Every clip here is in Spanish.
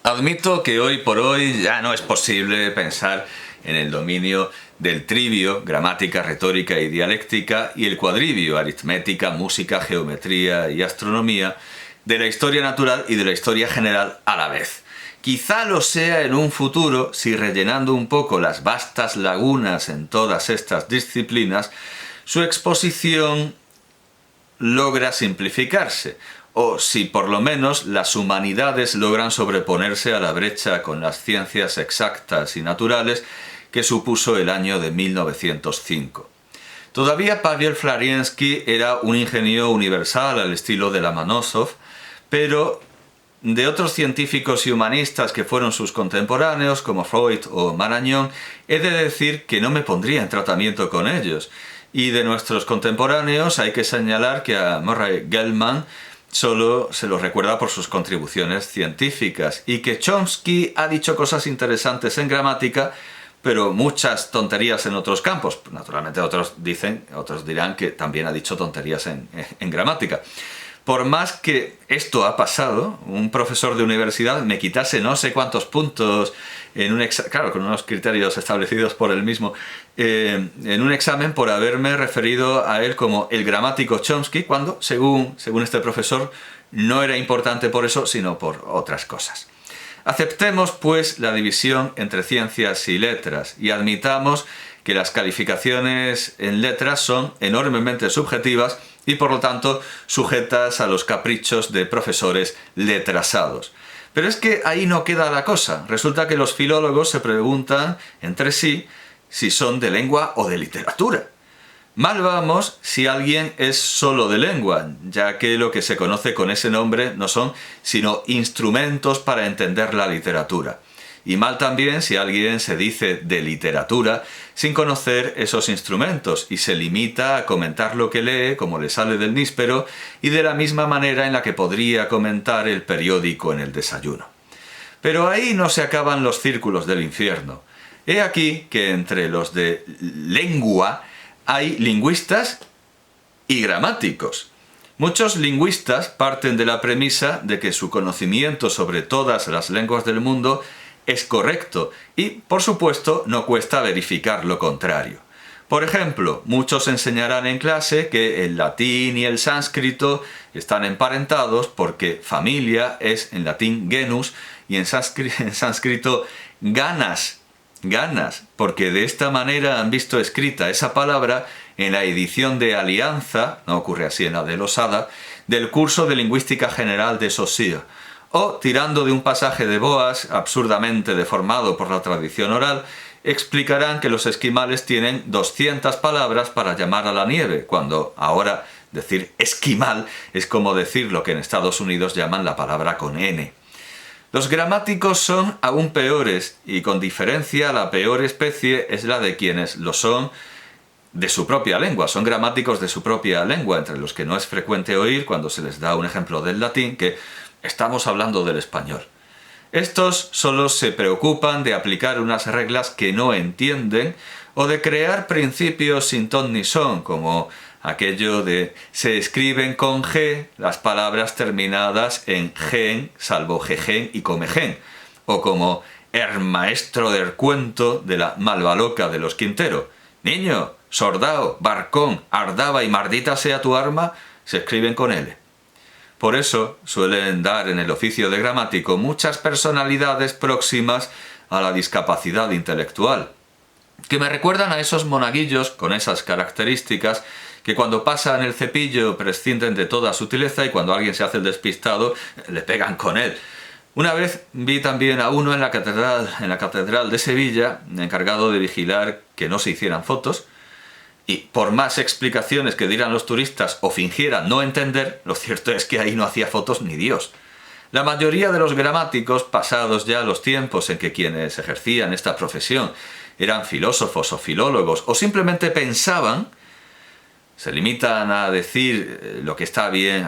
Admito que hoy por hoy ya no es posible pensar en el dominio del trivio, gramática, retórica y dialéctica, y el cuadrivio, aritmética, música, geometría y astronomía, de la historia natural y de la historia general a la vez. Quizá lo sea en un futuro si, rellenando un poco las vastas lagunas en todas estas disciplinas, su exposición logra simplificarse, o si por lo menos las humanidades logran sobreponerse a la brecha con las ciencias exactas y naturales que supuso el año de 1905. Todavía Pavel Flariensky era un ingenio universal al estilo de Lomonosov, pero de otros científicos y humanistas que fueron sus contemporáneos, como Freud o Marañón, he de decir que no me pondría en tratamiento con ellos. Y de nuestros contemporáneos hay que señalar que a Murray Gell-Mann solo se lo recuerda por sus contribuciones científicas, y que Chomsky ha dicho cosas interesantes en gramática, pero muchas tonterías en otros campos. Naturalmente otros dirán que también ha dicho tonterías en gramática. Por más que esto ha pasado, un profesor de universidad me quitase no sé cuántos puntos en un examen, claro, con unos criterios establecidos por él mismo, en un examen por haberme referido a él como el gramático Chomsky, cuando, según este profesor, no era importante por eso, sino por otras cosas. Aceptemos, pues, la división entre ciencias y letras y admitamos que las calificaciones en letras son enormemente subjetivas y, por lo tanto, sujetas a los caprichos de profesores letrasados. Pero es que ahí no queda la cosa. Resulta que los filólogos se preguntan entre sí si son de lengua o de literatura. Mal vamos si alguien es solo de lengua, ya que lo que se conoce con ese nombre no son sino instrumentos para entender la literatura. Y mal también si alguien se dice de literatura sin conocer esos instrumentos y se limita a comentar lo que lee como le sale del níspero y de la misma manera en la que podría comentar el periódico en el desayuno. Pero ahí no se acaban los círculos del infierno. He aquí que entre los de lengua hay lingüistas y gramáticos. Muchos lingüistas parten de la premisa de que su conocimiento sobre todas las lenguas del mundo es correcto y, por supuesto, no cuesta verificar lo contrario. Por ejemplo, muchos enseñarán en clase que el latín y el sánscrito están emparentados porque familia es en latín genus y en sánscrito ganas, porque de esta manera han visto escrita esa palabra en la edición de Alianza, no ocurre así en la de Losada, del curso de Lingüística General de Saussure. O, tirando de un pasaje de Boas, absurdamente deformado por la tradición oral, explicarán que los esquimales tienen 200 palabras para llamar a la nieve, cuando ahora decir esquimal es como decir lo que en Estados Unidos llaman la palabra con N. Los gramáticos son aún peores, y con diferencia la peor especie es la de quienes lo son de su propia lengua, son gramáticos de su propia lengua, entre los que no es frecuente oír, cuando se les da un ejemplo del latín, que estamos hablando del español. Estos solo se preocupan de aplicar unas reglas que no entienden o de crear principios sin ton ni son, como aquello de se escriben con G las palabras terminadas en gen, salvo jejen y comején, o como el maestro del cuento de la malvaloca de los Quintero. Niño, sordao, barcón, ardaba y mardita sea tu arma, se escriben con L. Por eso suelen dar en el oficio de gramático muchas personalidades próximas a la discapacidad intelectual, que me recuerdan a esos monaguillos con esas características que cuando pasan el cepillo prescinden de toda sutileza y cuando alguien se hace el despistado le pegan con él. Una vez vi también a uno en la catedral de Sevilla, encargado de vigilar que no se hicieran fotos, y por más explicaciones que dieran los turistas o fingieran no entender, lo cierto es que ahí no hacía fotos ni Dios. La mayoría de los gramáticos, pasados ya los tiempos en que quienes ejercían esta profesión eran filósofos o filólogos o simplemente pensaban, se limitan a decir lo que está bien.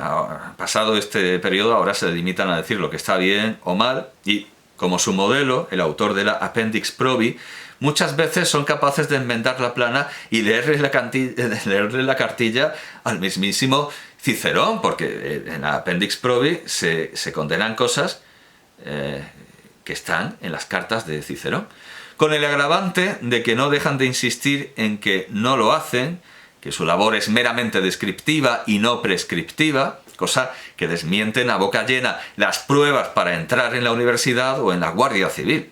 Pasado este periodo ahora se limitan a decir lo que está bien o mal y, como su modelo, el autor de la Appendix Probi, muchas veces son capaces de enmendar la plana y leerle la cartilla al mismísimo Cicerón, porque en la Appendix Probi se condenan cosas que están en las cartas de Cicerón, con el agravante de que no dejan de insistir en que no lo hacen, que su labor es meramente descriptiva y no prescriptiva, cosa que desmienten a boca llena las pruebas para entrar en la universidad o en la Guardia Civil.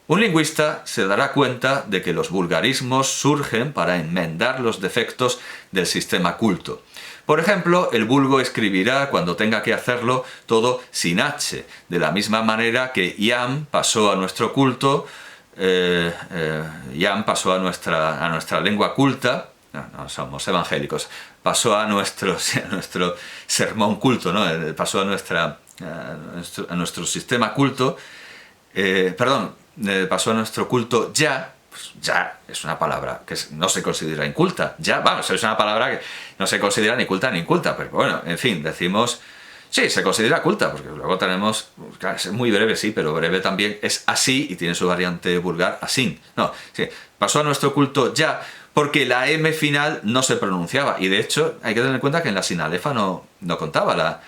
Un lingüista se dará cuenta de que los vulgarismos surgen para enmendar los defectos del sistema culto. Por ejemplo, el vulgo escribirá, cuando tenga que hacerlo, todo sin H, de la misma manera que Iam pasó a nuestro culto, Iam pasó a nuestra lengua culta, no somos evangélicos, pasó a nuestro sermón culto, ¿no? Pasó a nuestro sistema culto, pasó a nuestro culto ya. Pues ya es una palabra que no se considera inculta, ya, vamos, es una palabra que no se considera ni culta ni inculta, pero bueno, en fin, decimos, sí, se considera culta, porque luego tenemos, claro, es muy breve, sí, pero breve también es así y tiene su variante vulgar, así. No, sí, pasó a nuestro culto ya, porque la M final no se pronunciaba, y de hecho hay que tener en cuenta que en la sinalefa no contaba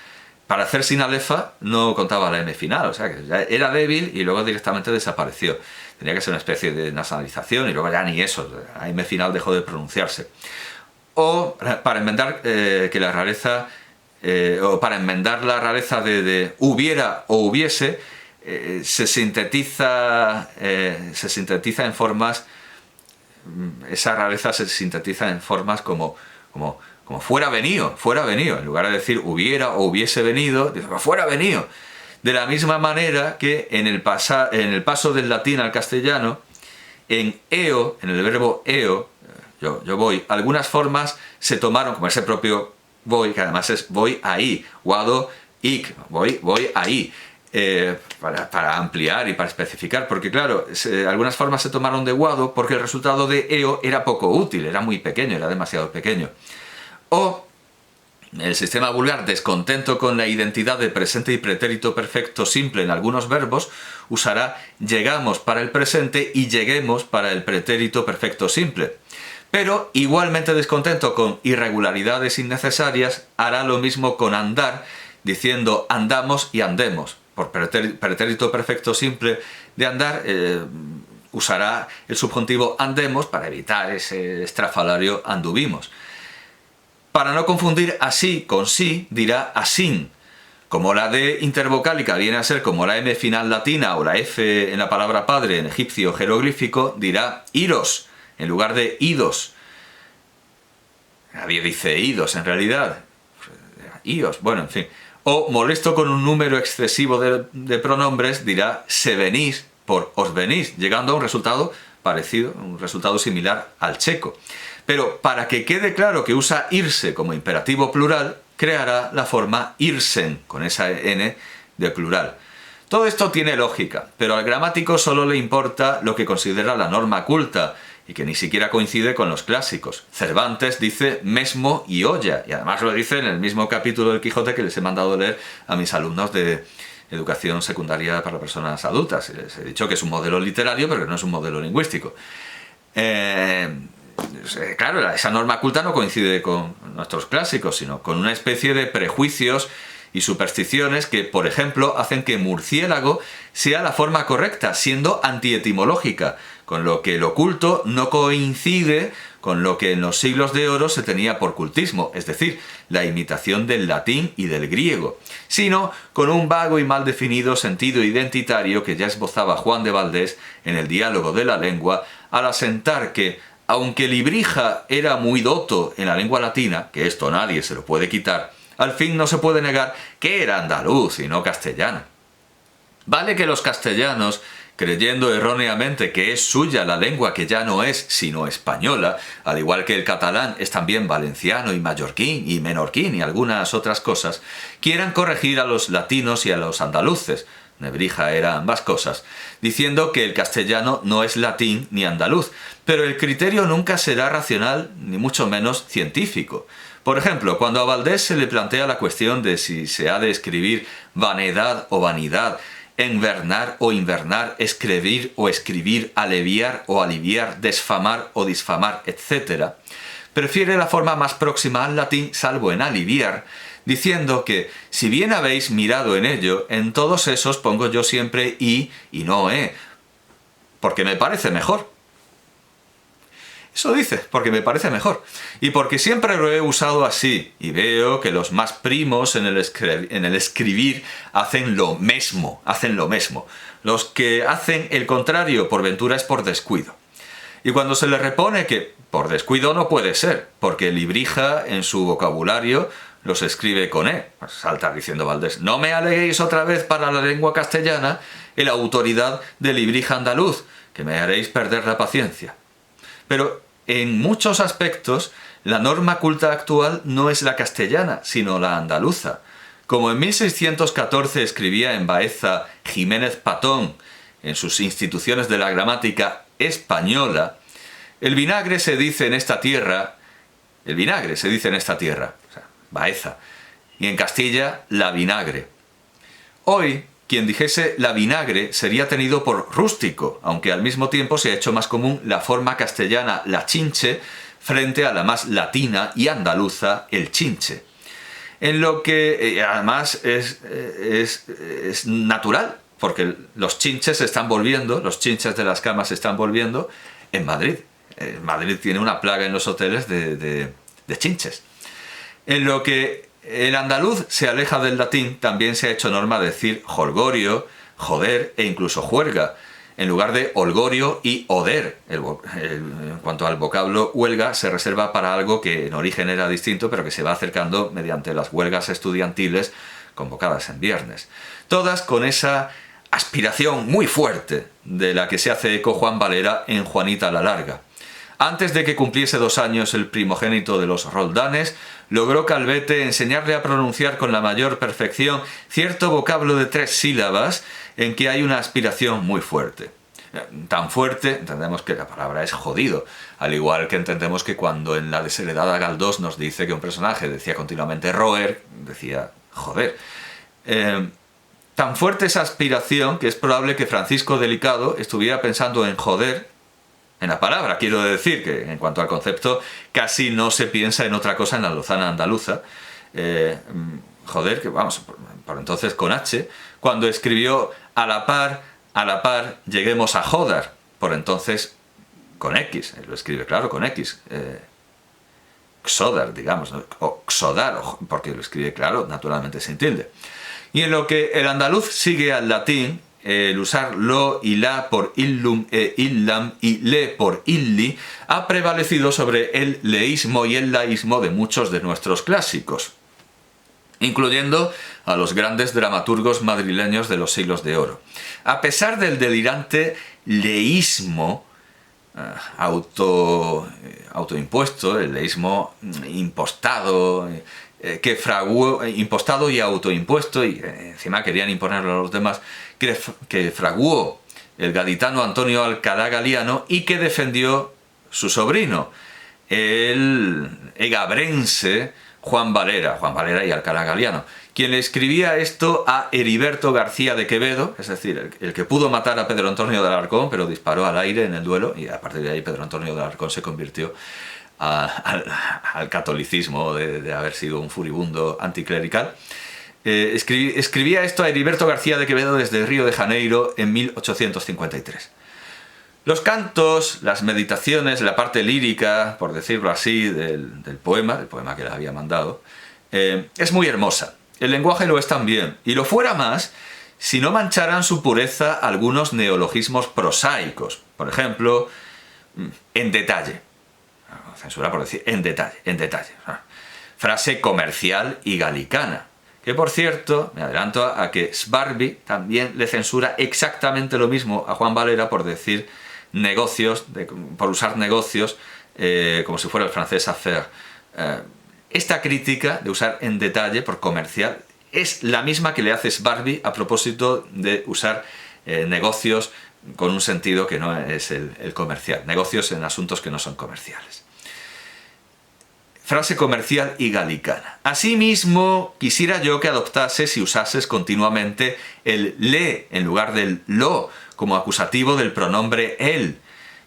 para hacer sinalefa no contaba la M final, o sea que ya era débil y luego directamente desapareció. Tenía que ser una especie de nasalización y luego ya ni eso, la M final dejó de pronunciarse. O para enmendar que la rareza, o para enmendar la rareza de hubiera o hubiese, se sintetiza en formas, esa rareza se sintetiza en formas como fuera venido, en lugar de decir hubiera o hubiese venido, dice fuera venido. De la misma manera que en el paso del latín al castellano, en eo, en el verbo eo, yo voy, algunas formas se tomaron, como ese propio voy, que además es voy ahí, guado, ic, voy ahí, para ampliar y para especificar, porque claro, algunas formas se tomaron de guado porque el resultado de eo era poco útil, era muy pequeño, era demasiado pequeño. O el sistema vulgar, descontento con la identidad de presente y pretérito perfecto simple en algunos verbos, usará llegamos para el presente y lleguemos para el pretérito perfecto simple. Pero igualmente descontento con irregularidades innecesarias, hará lo mismo con andar, diciendo andamos y andemos. Por pretérito perfecto simple de andar, usará el subjuntivo andemos para evitar ese estrafalario anduvimos. Para no confundir así con sí, dirá asín. Como la D intervocálica viene a ser como la M final latina o la F en la palabra padre en egipcio jeroglífico, dirá iros en lugar de idos. Nadie dice idos en realidad. Ios, bueno, en fin. O molesto con un número excesivo de pronombres, dirá se venís por os venís, llegando a un resultado parecido, un resultado similar al checo. Pero para que quede claro que usa irse como imperativo plural, creará la forma irsen, con esa N de plural. Todo esto tiene lógica, pero al gramático solo le importa lo que considera la norma culta, y que ni siquiera coincide con los clásicos. Cervantes dice mesmo y olla, y además lo dice en el mismo capítulo del Quijote que les he mandado leer a mis alumnos de educación secundaria para personas adultas. Les he dicho que es un modelo literario, pero que no es un modelo lingüístico. Claro, esa norma culta no coincide con nuestros clásicos, sino con una especie de prejuicios y supersticiones que, por ejemplo, hacen que murciélago sea la forma correcta, siendo antietimológica, con lo que lo culto no coincide con lo que en los siglos de oro se tenía por cultismo, es decir, la imitación del latín y del griego, sino con un vago y mal definido sentido identitario que ya esbozaba Juan de Valdés en el Diálogo de la Lengua, al asentar que, aunque Librija era muy doto en la lengua latina, que esto nadie se lo puede quitar, al fin no se puede negar que era andaluz y no castellana. Vale que los castellanos, creyendo erróneamente que es suya la lengua que ya no es sino española, al igual que el catalán es también valenciano y mallorquín y menorquín y algunas otras cosas, quieran corregir a los latinos y a los andaluces, Nebrija era ambas cosas, diciendo que el castellano no es latín ni andaluz, pero el criterio nunca será racional ni mucho menos científico. Por ejemplo, cuando a Valdés se le plantea la cuestión de si se ha de escribir vanidad o vanidad, envernar o invernar, escribir o escribir, aleviar o aliviar, desfamar o disfamar, etc., prefiere la forma más próxima al latín, salvo en aliviar, diciendo que si bien habéis mirado en ello, en todos esos pongo yo siempre y no porque me parece mejor. Eso dice, porque me parece mejor. Y porque siempre lo he usado así, y veo que los más primos en el escribir hacen lo mismo. Los que hacen el contrario por ventura es por descuido. Y cuando se le repone que por descuido no puede ser, porque Librija en su vocabulario los escribe con E, pues salta diciendo Valdés, no me aleguéis otra vez para la lengua castellana en la autoridad de Librija andaluz, que me haréis perder la paciencia. Pero en muchos aspectos la norma culta actual no es la castellana, sino la andaluza. Como en 1614 escribía en Baeza Jiménez Patón en sus Instituciones de la Gramática Española, el vinagre se dice en esta tierra, o sea, Baeza, y en Castilla la vinagre. Hoy, quien dijese la vinagre sería tenido por rústico, aunque al mismo tiempo se ha hecho más común la forma castellana la chinche frente a la más latina y andaluza el chinche. En lo que además es natural, porque los chinches se están volviendo, los chinches de las camas se están volviendo en Madrid. Madrid tiene una plaga en los hoteles de chinches. En lo que el andaluz se aleja del latín, también se ha hecho norma decir jolgorio, joder e incluso juerga, en lugar de holgorio y oder. En cuanto al vocablo huelga, se reserva para algo que en origen era distinto, pero que se va acercando mediante las huelgas estudiantiles convocadas en viernes. Todas con esa aspiración muy fuerte de la que se hace eco Juan Valera en Juanita la Larga. Antes de que cumpliese 2 años el primogénito de los Roldanes, logró Calvete enseñarle a pronunciar con la mayor perfección cierto vocablo de 3 sílabas en que hay una aspiración muy fuerte. Tan fuerte, entendemos que la palabra es jodido, al igual que entendemos que cuando en la desheredada Galdós nos dice que un personaje decía continuamente roer, decía joder. Tan fuerte esa aspiración que es probable que Francisco Delicado estuviera pensando en joder, en la palabra, quiero decir que en cuanto al concepto casi no se piensa en otra cosa en la lozana andaluza, joder, que vamos, por entonces con H, cuando escribió a la par, lleguemos a jodar, por entonces con X, él lo escribe claro con X, xodar, digamos, ¿no? O xodar, porque lo escribe claro, naturalmente sin tilde. Y en lo que el andaluz sigue al latín, el usar lo y la por illum e illam y le por illi ha prevalecido sobre el leísmo y el laísmo de muchos de nuestros clásicos, incluyendo a los grandes dramaturgos madrileños de los siglos de oro. A pesar del delirante leísmo autoimpuesto, el leísmo impostado, que fraguó, impostado y autoimpuesto, y encima querían imponerlo a los demás, que fraguó el gaditano Antonio Alcalá Galiano y que defendió su sobrino, el egabrense Juan Valera y Alcalá Galiano, quien le escribía esto a Heriberto García de Quevedo, es decir, el que pudo matar a Pedro Antonio de Alarcón, pero disparó al aire en el duelo, y a partir de ahí Pedro Antonio de Alarcón se convirtió al catolicismo de haber sido un furibundo anticlerical. Escribía esto a Heriberto García de Quevedo desde Río de Janeiro en 1853. Los cantos, las meditaciones, la parte lírica, por decirlo así, del poema que le había mandado, es muy hermosa. El lenguaje lo es también, y lo fuera más si no mancharan su pureza algunos neologismos prosaicos. Por ejemplo, en detalle. Censura por decir en detalle. Frase comercial y galicana. Que por cierto, me adelanto a que Sbarbi también le censura exactamente lo mismo a Juan Valera por decir negocios, por usar negocios como si fuera el francés affaire. Esta crítica de usar en detalle por comercial es la misma que le hace Sbarbi a propósito de usar negocios con un sentido que no es el comercial, negocios en asuntos que no son comerciales. Frase comercial y galicana. Asimismo, quisiera yo que adoptases y usases continuamente el le en lugar del lo como acusativo del pronombre él.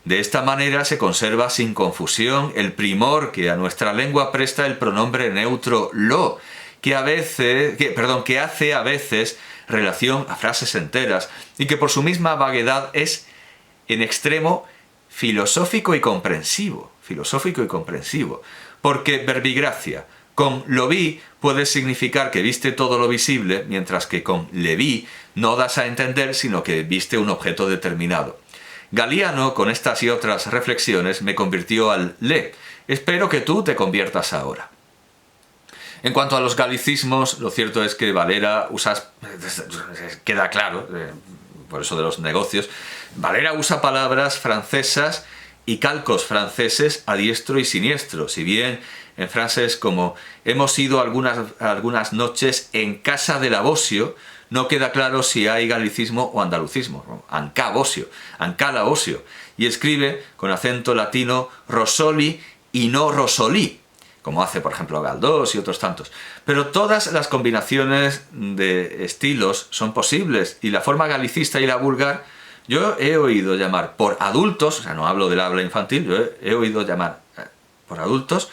De esta manera se conserva sin confusión el primor que a nuestra lengua presta el pronombre neutro lo, que hace a veces relación a frases enteras y que por su misma vaguedad es en extremo filosófico y comprensivo, porque verbigracia con lo vi puede significar que viste todo lo visible, mientras que con le vi no das a entender sino que viste un objeto determinado. Galiano, con estas y otras reflexiones, me convirtió al le. Espero que tú te conviertas ahora. En cuanto a los galicismos, lo cierto es que Valera queda claro, por eso de los negocios, Valera usa palabras francesas y calcos franceses a diestro y siniestro, si bien en frases como hemos ido algunas noches en casa de la Bosio, no queda claro si hay galicismo o andalucismo, ancá la Bosio, y escribe con acento latino Rosoli y no Rosolí, como hace por ejemplo Galdós y otros tantos. Pero todas las combinaciones de estilos son posibles y la forma galicista y la vulgar yo he oído llamar por adultos, o sea, no hablo del habla infantil, yo he oído llamar por adultos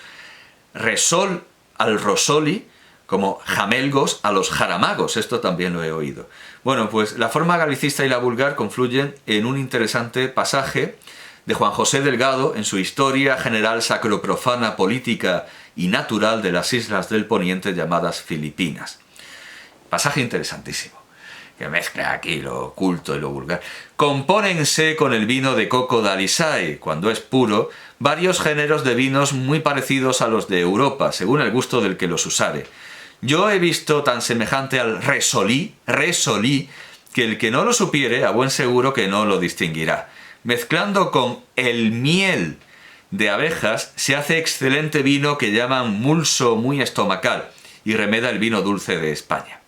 resol al rosoli como jamelgos a los jaramagos, esto también lo he oído. Bueno, pues la forma galicista y la vulgar confluyen en un interesante pasaje de Juan José Delgado en su Historia General Sacroprofana Política y Natural de las Islas del Poniente llamadas Filipinas. Pasaje interesantísimo, que mezcla aquí lo culto y lo vulgar. Compónense con el vino de coco de Alisay, cuando es puro, varios géneros de vinos muy parecidos a los de Europa, según el gusto del que los usare. Yo he visto tan semejante al resolí, que el que no lo supiere, a buen seguro que no lo distinguirá. Mezclando con el miel de abejas, se hace excelente vino que llaman mulso muy estomacal y remeda el vino dulce de España.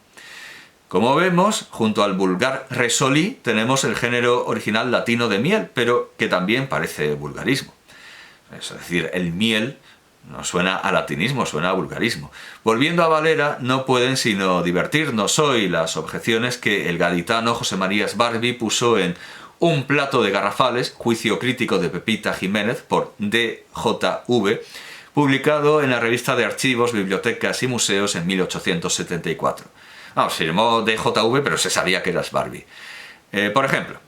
Como vemos, junto al vulgar resolí tenemos el género original latino de miel, pero que también parece vulgarismo. Es decir, el miel no suena a latinismo, suena a vulgarismo. Volviendo a Valera, no pueden sino divertirnos hoy las objeciones que el gaditano José María Sbarbi puso en Un plato de garrafales, juicio crítico de Pepita Jiménez, por DJV, publicado en la revista de Archivos, Bibliotecas y Museos en 1874. Firmó DJV, pero se sabía que era Sbarbi. Por ejemplo,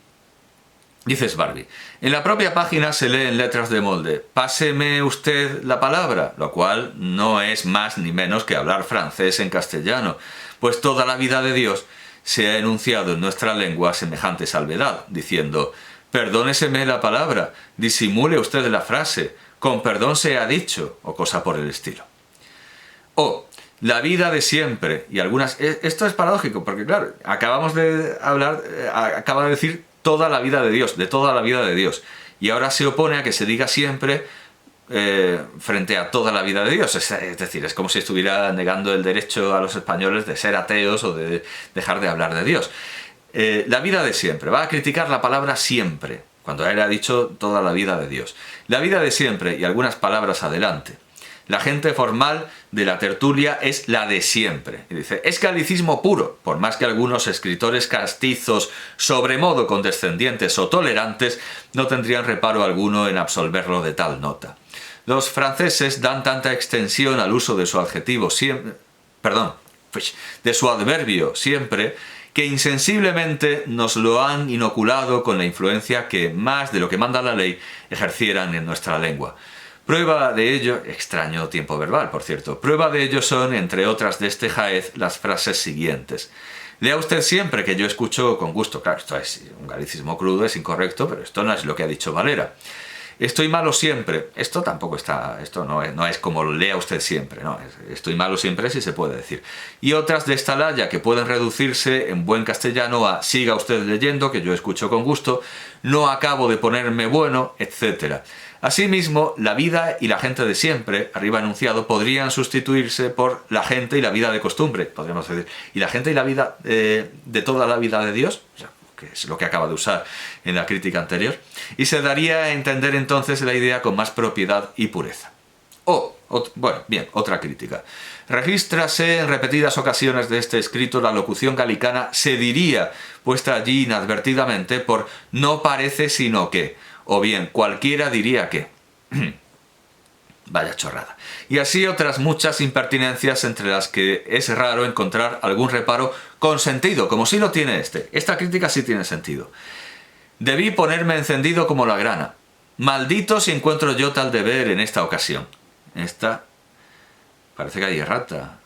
dice Sbarbi, en la propia página se lee en letras de molde, páseme usted la palabra, lo cual no es más ni menos que hablar francés en castellano, pues toda la vida de Dios se ha enunciado en nuestra lengua semejante salvedad, diciendo, perdóneseme la palabra, disimule usted la frase, con perdón se ha dicho, o cosa por el estilo. O, la vida de siempre, y algunas... Esto es paradójico, porque claro, acaba de decir toda la vida de Dios, de toda la vida de Dios. Y ahora se opone a que se diga siempre frente a toda la vida de Dios. Es decir, es como si estuviera negando el derecho a los españoles de ser ateos o de dejar de hablar de Dios. La vida de siempre. Va a criticar la palabra siempre, cuando él ha dicho toda la vida de Dios. La vida de siempre y algunas palabras adelante. La gente formal de la tertulia es la de siempre. Y dice, es galicismo puro, por más que algunos escritores castizos, sobremodo condescendientes o tolerantes, no tendrían reparo alguno en absolverlo de tal nota. Los franceses dan tanta extensión al uso de su adjetivo de su adverbio siempre, que insensiblemente nos lo han inoculado con la influencia que, más de lo que manda la ley, ejercieran en nuestra lengua. Prueba de ello, extraño tiempo verbal, por cierto, prueba de ello son, entre otras de este jaez, las frases siguientes. Lea usted siempre, que yo escucho con gusto. Claro, esto es un galicismo crudo, es incorrecto, pero esto no es lo que ha dicho Valera. Estoy malo siempre. Esto tampoco está, esto no es como lea usted siempre, no, estoy malo siempre sí se puede decir. Y otras de esta laya que pueden reducirse en buen castellano a siga usted leyendo, que yo escucho con gusto, no acabo de ponerme bueno, etc. Asimismo, la vida y la gente de siempre, arriba enunciado, podrían sustituirse por la gente y la vida de costumbre, podríamos decir. Y la gente y la vida de toda la vida de Dios, o sea, que es lo que acaba de usar en la crítica anterior, y se daría a entender entonces la idea con más propiedad y pureza. Otra crítica. Regístrase en repetidas ocasiones de este escrito la locución galicana se diría, puesta allí inadvertidamente por no parece sino que, o bien cualquiera diría que. Vaya chorrada. Y así otras muchas impertinencias entre las que es raro encontrar algún reparo con sentido, como sí lo tiene este. Esta crítica sí tiene sentido. Debí ponerme encendido como la grana. Maldito si encuentro yo tal deber en esta ocasión. Esta... parece que hay errata.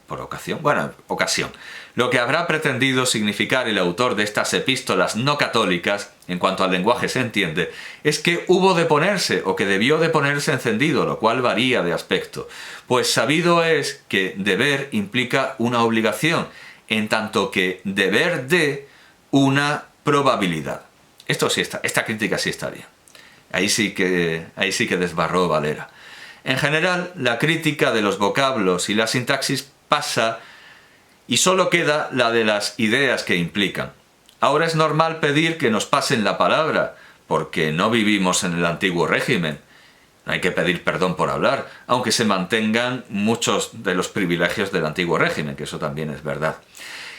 ¿Por ocasión? Bueno, ocasión. Lo que habrá pretendido significar el autor de estas epístolas no católicas, en cuanto al lenguaje se entiende, es que hubo de ponerse o que debió de ponerse encendido, lo cual varía de aspecto. Pues sabido es que deber implica una obligación, en tanto que deber de una probabilidad. Esto sí está, esta crítica sí está bien. Ahí sí que desbarró Valera. En general, la crítica de los vocablos y la sintaxis pasa y solo queda la de las ideas que implican. Ahora es normal pedir que nos pasen la palabra, porque no vivimos en el antiguo régimen. No hay que pedir perdón por hablar, aunque se mantengan muchos de los privilegios del antiguo régimen, que eso también es verdad.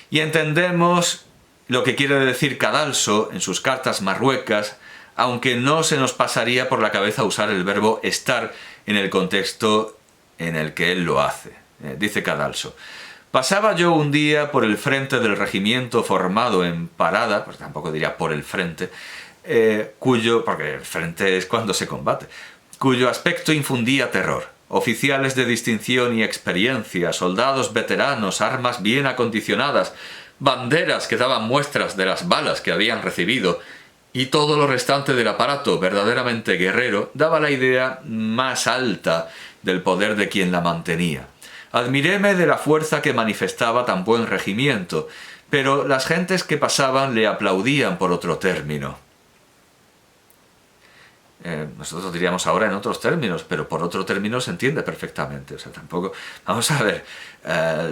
Y entendemos lo que quiere decir Cadalso en sus cartas marruecas, aunque no se nos pasaría por la cabeza usar el verbo estar en el contexto en el que él lo hace. Dice Cadalso: pasaba yo un día por el frente del regimiento formado en parada, pues tampoco diría por el frente, porque el frente es cuando se combate, cuyo aspecto infundía terror. Oficiales de distinción y experiencia, soldados veteranos, armas bien acondicionadas, banderas que daban muestras de las balas que habían recibido, y todo lo restante del aparato verdaderamente guerrero daba la idea más alta del poder de quien la mantenía. Admiréme de la fuerza que manifestaba tan buen regimiento, pero las gentes que pasaban le aplaudían por otro término. Nosotros diríamos ahora en otros términos, pero por otro término se entiende perfectamente. O sea, tampoco... Vamos a ver,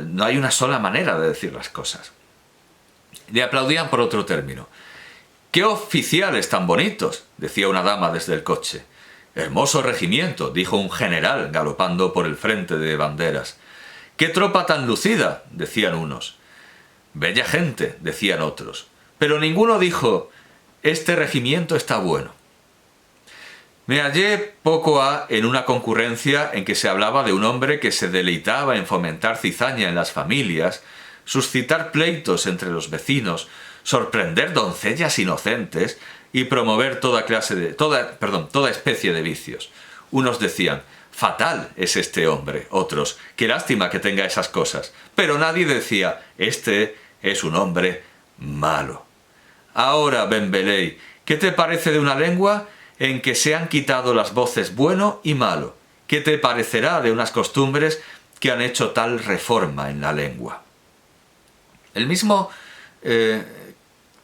no hay una sola manera de decir las cosas. Le aplaudían por otro término. «¡Qué oficiales tan bonitos!», decía una dama desde el coche. «Hermoso regimiento», dijo un general galopando por el frente de banderas. «¡Qué tropa tan lucida!», decían unos. «Bella gente», decían otros. Pero ninguno dijo: «Este regimiento está bueno». Me hallé poco en una concurrencia en que se hablaba de un hombre que se deleitaba en fomentar cizaña en las familias, suscitar pleitos entre los vecinos, sorprender doncellas inocentes y promover toda especie de vicios. Unos decían: «Fatal es este hombre», otros: «Qué lástima que tenga esas cosas», pero nadie decía: «Este es un hombre malo». Ahora, Benveley, ¿qué te parece de una lengua en que se han quitado las voces bueno y malo? ¿Qué te parecerá de unas costumbres que han hecho tal reforma en la lengua? El mismo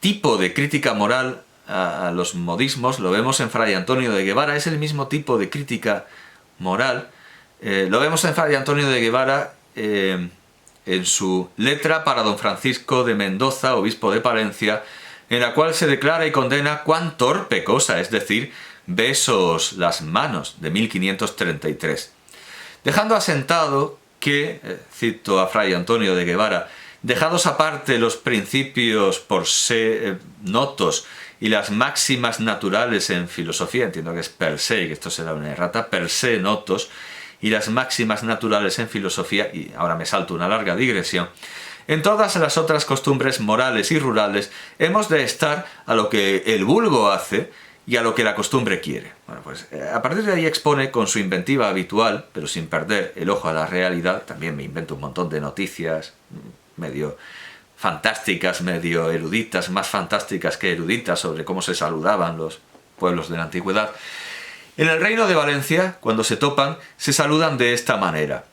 tipo de crítica moral a los modismos lo vemos en Fray Antonio de Guevara. Es el mismo tipo de crítica moral. Lo vemos en Fray Antonio de Guevara en su letra para don Francisco de Mendoza, obispo de Palencia, en la cual se declara y condena cuán torpe cosa es decir «besos las manos», de 1533. Dejando asentado que, cito a Fray Antonio de Guevara, dejados aparte los principios por se notos y las máximas naturales en filosofía, entiendo que es per se, que esto será una errata, per se notos, y las máximas naturales en filosofía, y ahora me salto una larga digresión, en todas las otras costumbres morales y rurales hemos de estar a lo que el vulgo hace y a lo que la costumbre quiere. Bueno, pues a partir de ahí expone con su inventiva habitual, pero sin perder el ojo a la realidad. También me invento un montón de noticias medio fantásticas, medio eruditas, más fantásticas que eruditas, sobre cómo se saludaban los pueblos de la antigüedad. En el Reino de Valencia, cuando se topan, se saludan de esta manera: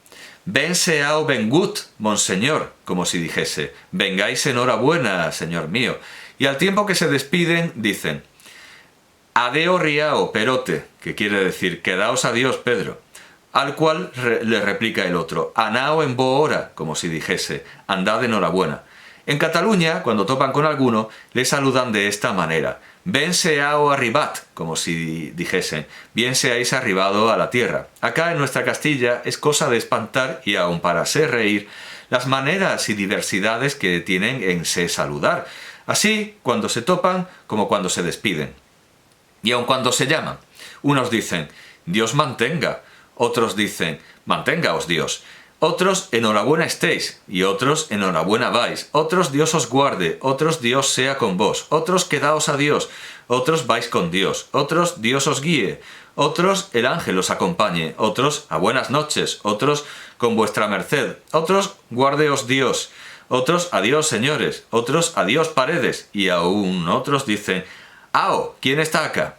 «Ben seao vengut, monseñor», como si dijese «vengáis enhorabuena, señor mío». Y al tiempo que se despiden, dicen «adeo riao, perote», que quiere decir «quedaos adiós, Pedro». Al cual le replica el otro «anao en bo hora», como si dijese «andad enhorabuena». En Cataluña, cuando topan con alguno, le saludan de esta manera: «ben seao arribat», como si dijesen «bien seáis arribado a la tierra». Acá en nuestra Castilla es cosa de espantar, y aun para hacer reír, las maneras y diversidades que tienen en se saludar, así cuando se topan como cuando se despiden. Y aun cuando se llaman, unos dicen Dios mantenga. Otros dicen, manténgaos Dios. Otros, enhorabuena estéis, y otros, enhorabuena vais. Otros, Dios os guarde. Otros, Dios sea con vos. Otros, quedaos a Dios. Otros, vais con Dios. Otros, Dios os guíe. Otros, el ángel os acompañe. Otros, a buenas noches. Otros, con vuestra merced. Otros, guárdeos Dios. Otros, adiós señores. Otros, adiós paredes. Y aún otros dicen, ¡ao! ¿Quién está acá?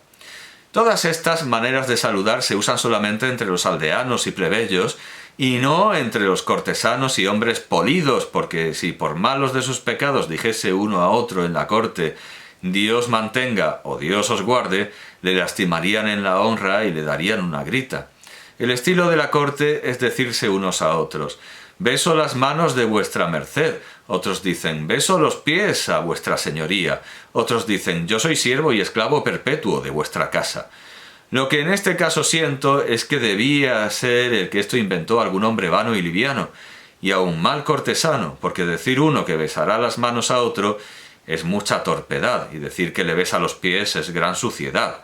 Todas estas maneras de saludar se usan solamente entre los aldeanos y plebeyos, y no entre los cortesanos y hombres polidos, porque si por malos de sus pecados dijese uno a otro en la corte, Dios mantenga o Dios os guarde, le lastimarían en la honra y le darían una grita. El estilo de la corte es decirse unos a otros, beso las manos de vuestra merced. Otros dicen, beso los pies a vuestra señoría. Otros dicen, yo soy siervo y esclavo perpetuo de vuestra casa. Lo que en este caso siento es que debía ser el que esto inventó algún hombre vano y liviano, y aun mal cortesano, porque decir uno que besará las manos a otro es mucha torpedad, y decir que le besa los pies es gran suciedad.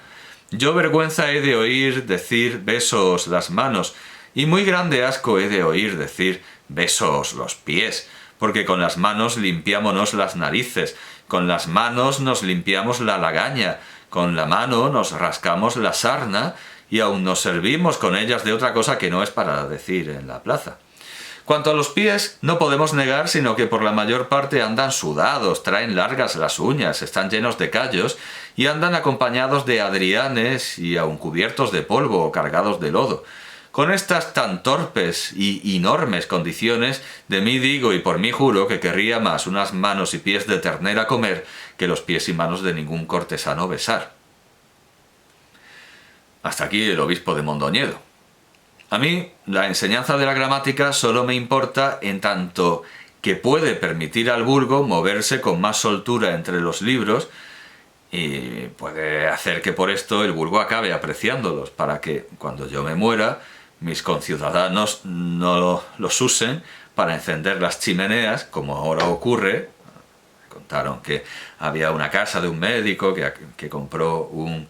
Yo vergüenza he de oír decir besos las manos, y muy grande asco he de oír decir besos los pies, porque con las manos limpiámonos las narices, con las manos nos limpiamos la lagaña, con la mano nos rascamos la sarna y aún nos servimos con ellas de otra cosa que no es para decir en la plaza. Cuanto a los pies, no podemos negar sino que por la mayor parte andan sudados, traen largas las uñas, están llenos de callos y andan acompañados de adrianes y aun cubiertos de polvo o cargados de lodo. Con estas tan torpes y enormes condiciones, de mí digo y por mí juro que querría más unas manos y pies de ternera comer que los pies y manos de ningún cortesano besar. Hasta aquí el obispo de Mondoñedo. A mí, la enseñanza de la gramática solo me importa en tanto que puede permitir al vulgo moverse con más soltura entre los libros y puede hacer que por esto el vulgo acabe apreciándolos, para que, cuando yo me muera, mis conciudadanos no los usen para encender las chimeneas, como ahora ocurre. Contaron que había una casa de un médico que compró un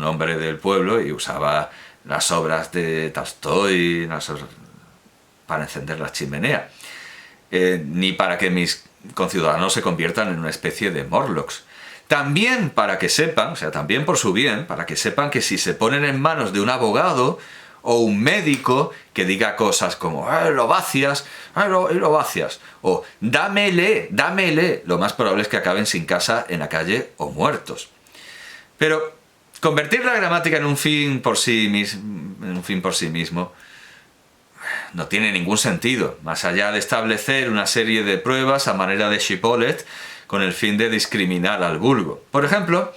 hombre del pueblo y usaba las obras de Tolstói para encender la chimenea, ni para que mis conciudadanos se conviertan en una especie de Morlocks. También para que sepan, o sea, también por su bien, para que sepan que si se ponen en manos de un abogado o un médico que diga cosas como lo vacias, lo vacias, o dámele, lo más probable es que acaben sin casa en la calle o muertos. Pero convertir la gramática en un fin por sí mismo no tiene ningún sentido, más allá de establecer una serie de pruebas a manera de Shipollet con el fin de discriminar al vulgo. Por ejemplo,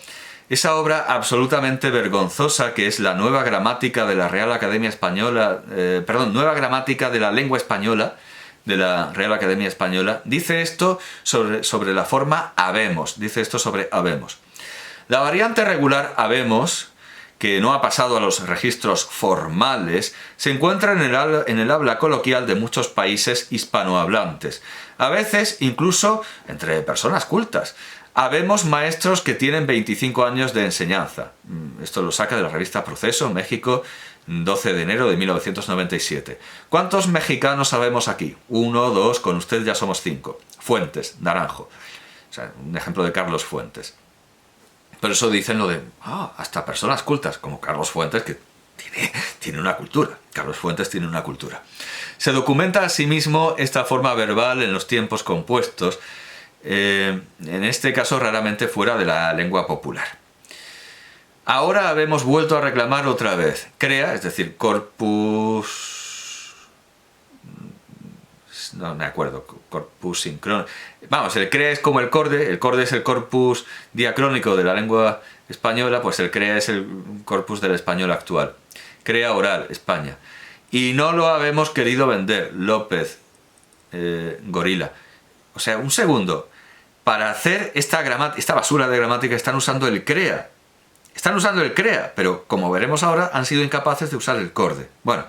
esa obra absolutamente vergonzosa que es la Nueva Gramática de la Real Academia Española, Nueva Gramática de la Lengua Española, de la Real Academia Española, dice esto sobre la forma habemos, dice esto sobre habemos. La variante regular habemos, que no ha pasado a los registros formales, se encuentra en el habla coloquial de muchos países hispanohablantes, a veces incluso entre personas cultas. Habemos maestros que tienen 25 años de enseñanza. Esto lo saca de la revista Proceso, México, 12 de enero de 1997. ¿Cuántos mexicanos habemos aquí? 1, 2, con usted ya somos 5. Fuentes, Naranjo. O sea, un ejemplo de Carlos Fuentes. Por eso dicen lo de, hasta personas cultas, como Carlos Fuentes, que tiene una cultura. Carlos Fuentes tiene una cultura. Se documenta asimismo esta forma verbal en los tiempos compuestos, en este caso raramente fuera de la lengua popular. Ahora habemos vuelto a reclamar otra vez. Crea, es decir, corpus... no me acuerdo, corpus sincrónico. Vamos, el crea es como el corde es el corpus diacrónico de la lengua española, pues el crea es el corpus del español actual. Crea oral, España. Y no lo habemos querido vender, López, Gorila. O sea, un segundo, para hacer esta basura de gramática están usando el crea. Están usando el crea, pero como veremos ahora, han sido incapaces de usar el corde. Bueno,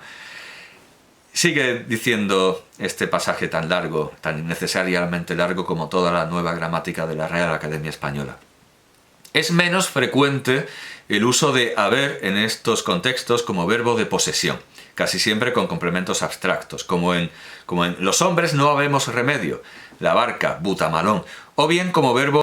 sigue diciendo este pasaje tan largo, tan innecesariamente largo como toda la Nueva Gramática de la Real Academia Española. Es menos frecuente el uso de haber en estos contextos como verbo de posesión, casi siempre con complementos abstractos, como en los hombres no habemos remedio, la barca, butamalón, o bien como verbo